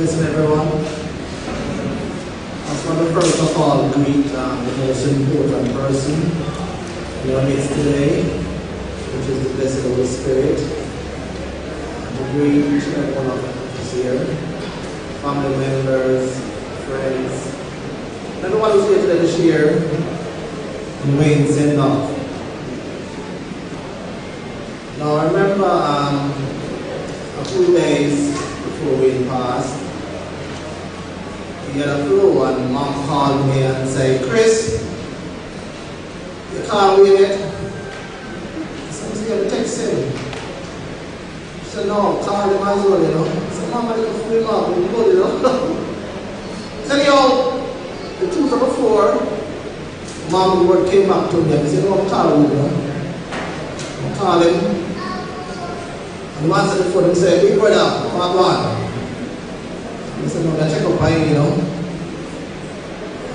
Listen, everyone. I just want to first of all greet the most important person in our midst today, which is the Blessed Holy Spirit. And to greet each and every one of us here, family members, friends, and everyone who's here today this year in Wayne send off. Now I remember a few days before we passed, we had a flu and Mom called me and said, "Chris, you can't wait yet?" I said, "Yeah, text him." She said, "No, call him as well, you know." I said, "Mom, I didn't feel up, we're good, you know." So anyhow, the 2 days before, Mom, the word came back to me and he said, "No, I'm calling you, you know." I called him. And once at the phone, he said, "Big brother, come on." I said, "No, I check up on you, you know."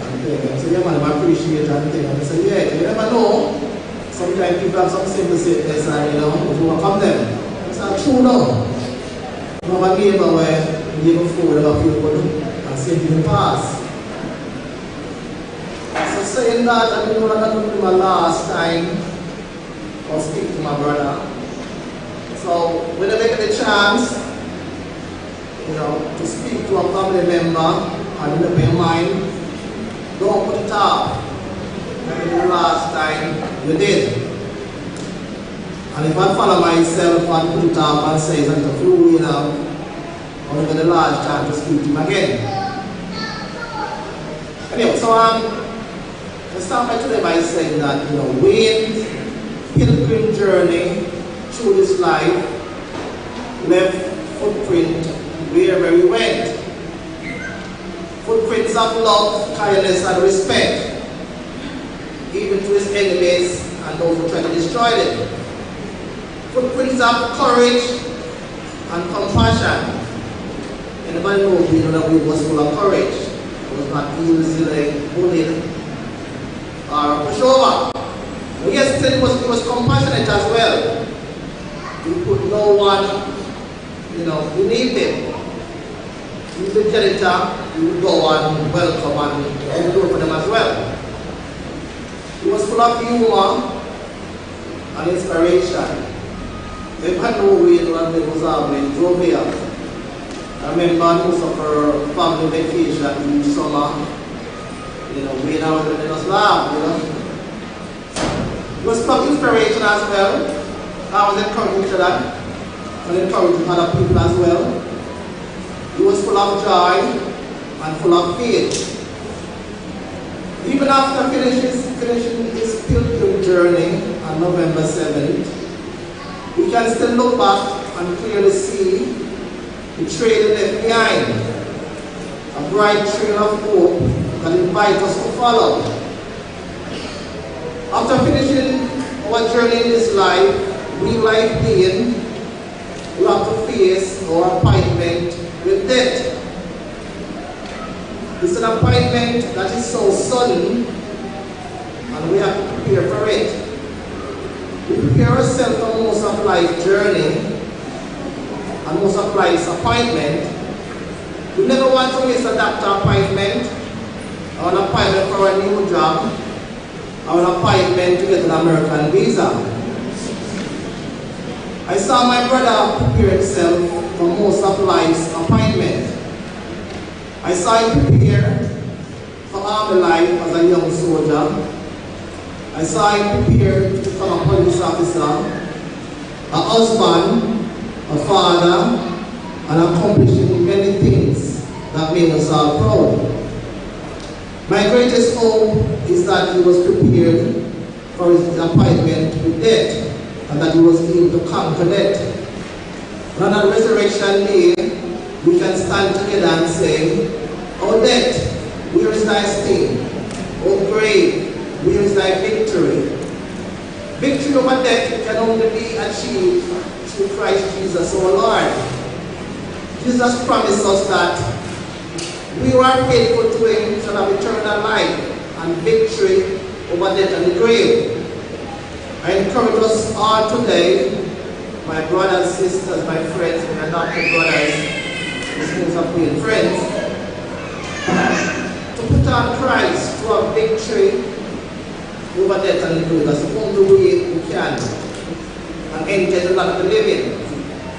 And I said, "Yeah, man, I appreciate it." And I said, "Yeah, you never know. Sometimes people have something to say this and, you know, if you overcome them." I said, "True now. You know, my neighbor where we gave a food about people and same thing pass." So saying that, I didn't know that would be my last time I'll speak to my brother. So when I get the chance, you know, to speak to a family member and in your mind, don't put it off. Maybe the last time you did. And if I follow myself and put it off and say it's a flu, you know, I'll get the last chance to speak to him again. Anyway, so I start by today by saying that, you know, Wayne's pilgrim journey through this life left footprint wherever we went. Footprints of love, kindness, and respect, even to his enemies and those who try to destroy them. Footprints of courage and compassion. Anybody knows we know that we was full of courage. It was not easily bullied or pushed over. But yes, he was compassionate as well. He put no one, you know, beneath him. He was a janitor, he would go and welcome and do for them as well. He was full of humor and inspiration. They had no way to run the Mozambique, drove here. I remember most of her family vacation each summer. You know, we now let us laugh, you know. It was full of inspiration as well. I was encouraging each other and encouraging other people as well. He was full of joy and full of faith. Even after finishing his pilgrim journey on November 7th, we can still look back and clearly see the trail left behind. A bright trail of hope that invites us to follow. After finishing our journey in this life, we like being, we have to face our appointment with death. It's an appointment that is so sudden and we have to prepare for it. We prepare ourselves for most of life's journey and most of life's appointment. We never want to miss a doctor appointment or an appointment for a new job or an appointment to get an American visa. I saw my brother prepare himself for most of life's appointment. I saw him prepare for army life as a young soldier. I saw him prepare to become a police officer, a husband, a father, and accomplishing many things that made us all proud. My greatest hope is that he was prepared for his appointment with death, and that he was able to conquer death. And on resurrection day, we can stand together and say, "O death, where is thy sting? O grave, where is thy victory?" Victory over death can only be achieved through Christ Jesus our Lord. Jesus promised us that we who are faithful to him shall have eternal life and victory over death and the grave. I encourage us all today, my brothers, sisters, my friends, my adopted brothers, this means of being friends, to put on Christ to have victory over death and the grave. That's the only way we can and enter the land of the living.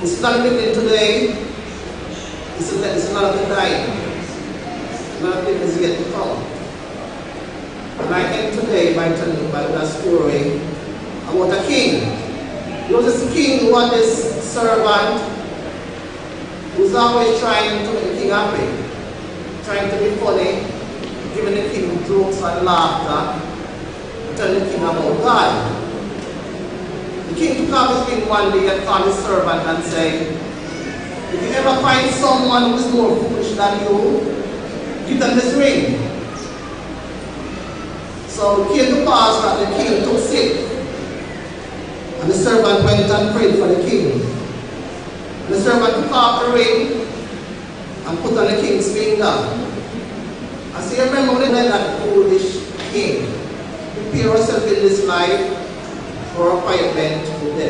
It's not living today, it's a lot of the dying. A lot of living is yet to come. And I end today by telling you about that story about a king. There was this king who had this servant who was always trying to make the king happy, trying to be funny, giving the king jokes and laughter, telling the king about God. The king took off his ring one day and called his servant and said, if you ever find someone who is more foolish than you, give them this ring. So it came to pass that the king took sick, and the servant went and prayed for the king. And the servant took off the ring and put on the king's finger. I say, remember when that foolish king, prepare yourself in this life for appointment with death.